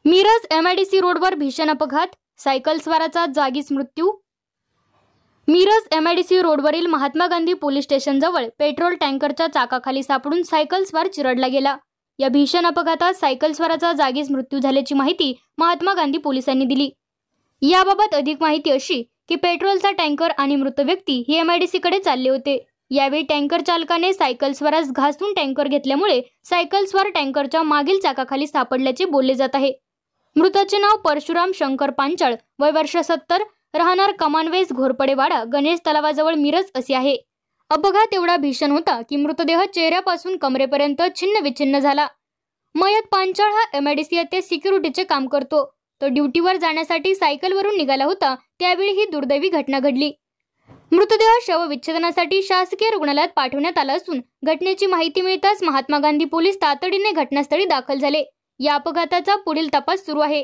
Miraj MIDC रोडवर भीषण अपघात, सायकल स्वाराचा जागीच मृत्यू। मिरज एमआयडीसी रोडवरील महात्मा गांधी पोलीस स्टेशनजवळ पेट्रोल टँकरच्या चाकाखाली सापडून सायकल स्वार चिरडला गेला। या भीषण अपघातात सायकल स्वाराचा जागीच मृत्यू झाल्याची माहिती महात्मा गांधी पोलिसांनी दिली। याबाबत अधिक माहिती अशी की पेट्रोलचा टँकर आणि मृत व्यक्ती हे एमआयडीसीकडे चालले होते। यावेळी टँकर चालकाने सायकल स्वारास घासून टँकर घेतल्यामुळे सायकल स्वार टँकरच्या मागील चाकाखाली सापडल्याचे बोलले जात आहे। मृताचे नाव परशुराम शंकर पांचाळ, वय वर्ष 70, राहणार कमानवेस घोरपडेवाडा, गणेश तलावाजवळ मिरज असे आहे। अपघात एवढा भीषण होता की मृतदेह चेहऱ्यापासून कमरेपर्यंत छिन्न विछिन्न झाला। मयत पांचाळ हा एमआयडीसी येथे सिक्युरिटीचे काम करतो। तो ड्युटीवर जाण्यासाठी सायकलवरून निघाला होता, त्यावेळी ही दुर्दैवी घटना घडली। मृतदेह शवविच्छेदनासाठी शासकीय रुग्णालयात पाठवण्यात आला असून घटनेची माहिती मिळताच महात्मा गांधी पोलीस तातडीने घटनास्थळी दाखल झाले। या अपघाताचा पुढील तपास सुरू आहे।